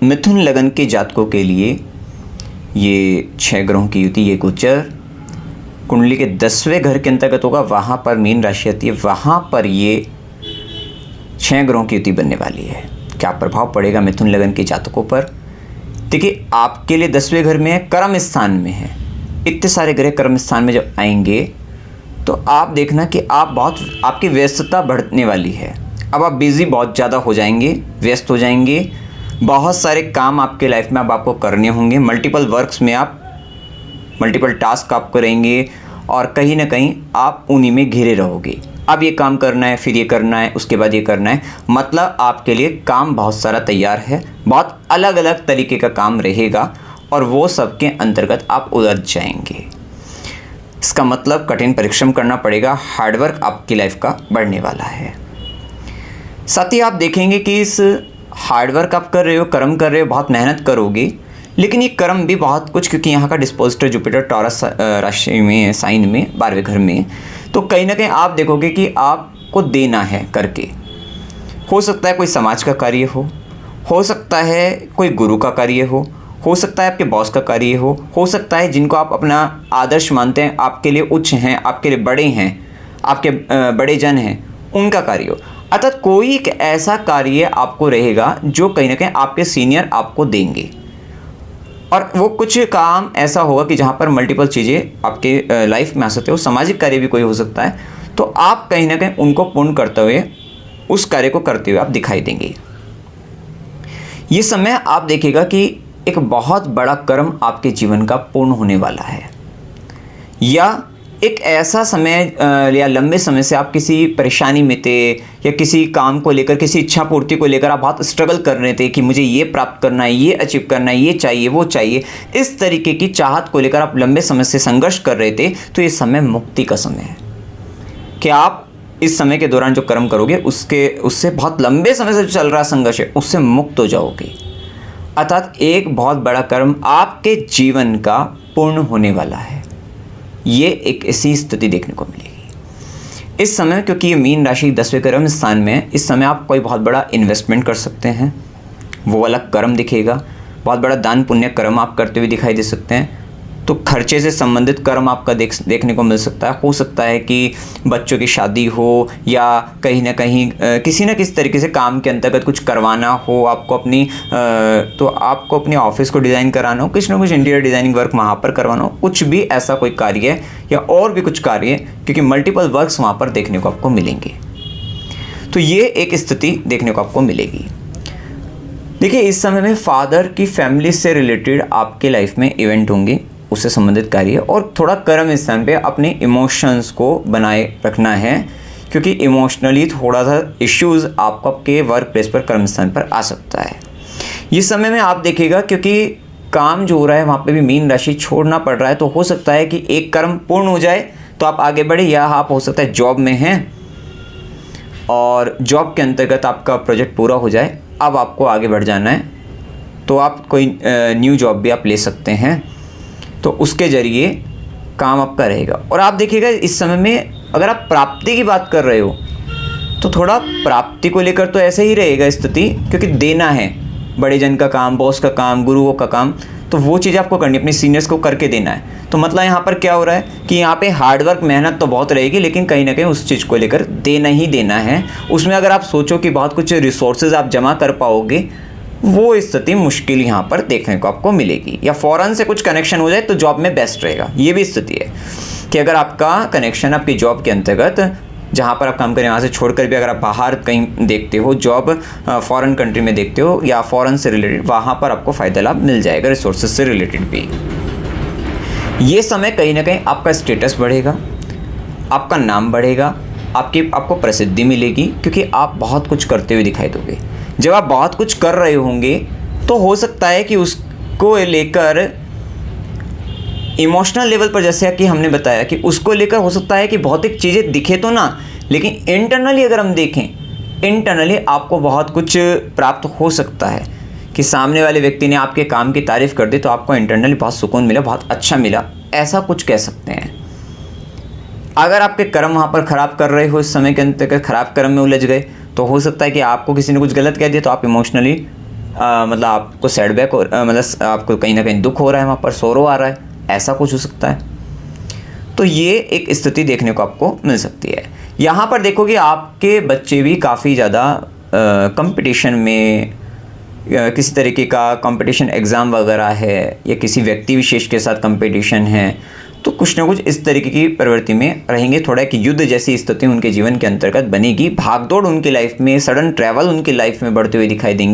मिथुन लगन के जातकों के लिए ये 6 ग्रहों की युति, ये गोचर कुंडली के 10वें घर के अंतर्गत होगा। वहाँ पर मीन राशि आती है, वहाँ पर ये 6 ग्रहों की युति बनने वाली है। क्या प्रभाव पड़ेगा मिथुन लगन के जातकों पर? देखिए, आपके लिए 10वें घर में है, कर्म स्थान में है। इतने सारे ग्रह कर्म स्थान में जब आएंगे तो आप देखना कि आपकी व्यस्तता बढ़ने वाली है। अब आप बिज़ी बहुत ज़्यादा हो जाएंगे, व्यस्त हो जाएंगे। बहुत सारे काम आपके लाइफ में अब आपको करने होंगे। मल्टीपल वर्क्स में आप मल्टीपल टास्क आप करेंगे और कहीं ना कहीं आप उन्हीं में घिरे रहोगे। अब ये काम करना है, फिर ये करना है, उसके बाद ये करना है। मतलब आपके लिए काम बहुत सारा तैयार है, बहुत अलग अलग तरीके का काम रहेगा और वो सब के अंतर्गत आप उलझ जाएंगे। इसका मतलब कठिन परिश्रम करना पड़ेगा, हार्डवर्क आपकी लाइफ का बढ़ने वाला है। साथ ही आप देखेंगे कि इस हार्डवर्क आप कर रहे हो, कर्म कर रहे हो, बहुत मेहनत करोगे, लेकिन ये कर्म भी बहुत कुछ, क्योंकि यहाँ का डिस्पोजिटर जुपिटर टॉरस राशि में, साइन में, 12वें घर में, तो कहीं ना कहीं आप देखोगे कि आपको देना है करके। हो सकता है कोई समाज का कार्य हो सकता है कोई गुरु का कार्य हो सकता है आपके बॉस का कार्य हो सकता है जिनको आप अपना आदर्श मानते हैं, आपके लिए उच्च हैं, आपके लिए बड़े हैं, आपके बड़े जन हैं, उनका कार्य हो। अर्थात कोई एक ऐसा कार्य आपको रहेगा जो कहीं ना कहीं आपके सीनियर आपको देंगे, और वो कुछ काम ऐसा होगा कि जहाँ पर मल्टीपल चीज़ें आपके लाइफ में आ सकते हो। सामाजिक कार्य भी कोई हो सकता है, तो आप कहीं ना कहीं उनको पूर्ण करते हुए, उस कार्य को करते हुए आप दिखाई देंगे। ये समय आप देखिएगा कि एक बहुत बड़ा कर्म आपके जीवन का पूर्ण होने वाला है, या एक ऐसा समय या लंबे समय से आप किसी परेशानी में थे, या किसी काम को लेकर, किसी इच्छा पूर्ति को लेकर आप बहुत स्ट्रगल कर रहे थे कि मुझे ये प्राप्त करना है, ये अचीव करना है, ये चाहिए, वो चाहिए। इस तरीके की चाहत को लेकर आप लंबे समय से संघर्ष कर रहे थे, तो ये समय मुक्ति का समय है कि आप इस समय के दौरान जो कर्म करोगे उससे बहुत लंबे समय से चल रहा संघर्ष है, उससे मुक्त हो जाओगे। अर्थात एक बहुत बड़ा कर्म आपके जीवन का पूर्ण होने वाला है। ये एक ऐसी स्थिति देखने को मिलेगी इस समय, क्योंकि ये मीन राशि 10वें कर्म स्थान में है। इस समय आप कोई बहुत बड़ा इन्वेस्टमेंट कर सकते हैं, वो वाला कर्म दिखेगा। बहुत बड़ा दान पुण्य कर्म आप करते हुए दिखाई दे सकते हैं। तो खर्चे से संबंधित कर्म आपका देखने को मिल सकता है। हो सकता है कि बच्चों की शादी हो, या कहीं ना कहीं किसी न किसी तरीके से काम के अंतर्गत कुछ करवाना हो आपको, तो आपको अपने ऑफिस को डिज़ाइन कराना हो, कुछ ना कुछ इंटीरियर डिज़ाइनिंग वर्क वहाँ पर करवाना हो, कुछ भी ऐसा कोई कार्य या और भी कुछ कार्य, क्योंकि मल्टीपल वर्क्स वहाँ पर देखने को आपको मिलेंगे। तो ये एक स्थिति देखने को आपको मिलेगी। देखिए, इस समय में फादर की फैमिली से रिलेटेड आपके लाइफ में इवेंट होंगे, उससे संबंधित कार्य, और थोड़ा कर्म स्थान पे अपने इमोशंस को बनाए रखना है, क्योंकि इमोशनली थोड़ा सा इश्यूज़ आपको आपके वर्क प्लेस पर, कर्म स्थान पर आ सकता है। इस समय में आप देखिएगा, क्योंकि काम जो हो रहा है वहाँ पे भी मीन राशि छोड़ना पड़ रहा है, तो हो सकता है कि एक कर्म पूर्ण हो जाए तो आप आगे बढ़े, या आप हो सकता है जॉब में हैं और जॉब के अंतर्गत आपका प्रोजेक्ट पूरा हो जाए, अब आपको आगे बढ़ जाना है, तो आप कोई न्यू जॉब भी आप ले सकते हैं, तो उसके ज़रिए काम आपका रहेगा। और आप देखिएगा इस समय में अगर आप प्राप्ति की बात कर रहे हो तो थोड़ा प्राप्ति को लेकर तो ऐसे ही रहेगा स्थिति, क्योंकि देना है, बड़े जन का काम, बॉस का काम, गुरुओं का काम, तो वो चीज़ आपको करनी है, अपने सीनियर्स को करके देना है। तो मतलब यहाँ पर क्या हो रहा है कि यहाँ पे हार्डवर्क, मेहनत तो बहुत रहेगी, लेकिन कहीं ना कहीं उस चीज़ को लेकर देना ही देना है। उसमें अगर आप सोचो कि बहुत कुछ रिसोर्सेज आप जमा कर पाओगे, वो स्थिति मुश्किल यहाँ पर देखने को आपको मिलेगी, या फ़ौरन से कुछ कनेक्शन हो जाए तो जॉब में बेस्ट रहेगा। ये भी स्थिति है कि अगर आपका कनेक्शन आपकी जॉब के अंतर्गत, जहाँ पर आप काम करें वहाँ से छोड़कर भी अगर आप बाहर कहीं देखते हो जॉब, फॉरेन कंट्री में देखते हो, या फॉरेन से रिलेटेड, वहाँ पर आपको फ़ायदा लाभ मिल जाएगा, रिसोर्सेज से रिलेटेड भी। ये समय कहीं ना कहीं आपका स्टेटस बढ़ेगा, आपका नाम बढ़ेगा, आपको प्रसिद्धि मिलेगी, क्योंकि आप बहुत कुछ करते हुए दिखाई दोगे। जब आप बहुत कुछ कर रहे होंगे तो हो सकता है कि उसको लेकर इमोशनल लेवल पर, जैसे कि हमने बताया कि उसको लेकर हो सकता है कि भौतिक चीज़ें दिखे तो ना, लेकिन इंटरनली अगर हम देखें, इंटरनली आपको बहुत कुछ प्राप्त हो सकता है कि सामने वाले व्यक्ति ने आपके काम की तारीफ़ कर दी, तो आपको इंटरनली बहुत सुकून मिला, बहुत अच्छा मिला, ऐसा कुछ कह सकते हैं। अगर आपके कर्म वहाँ पर ख़राब कर रहे हो, इस समय के अंतर्गत ख़राब कर्म में उलझ गए, तो हो सकता है कि आपको किसी ने कुछ गलत कह दिया, तो आप इमोशनली मतलब आपको सेटबैक हो, मतलब आपको कहीं ना कहीं दुख हो रहा है, वहाँ पर सोरो आ रहा है, ऐसा कुछ हो सकता है। तो ये एक स्थिति देखने को आपको मिल सकती है। यहाँ पर देखो कि आपके बच्चे भी काफ़ी ज़्यादा कंपटीशन में, किसी तरीके का कंपटीशन एग्ज़ाम वगैरह है या किसी व्यक्ति विशेष के साथ कंपटीशन है, तो कुछ ना कुछ इस तरीके की प्रवृत्ति में रहेंगे। थोड़ा एक युद्ध जैसी स्थिति उनके जीवन के अंतर्गत बनेगी। भागदौड़ उनकी लाइफ में, सडन ट्रैवल उनकी लाइफ में बढ़ते हुए दिखाई देंगे।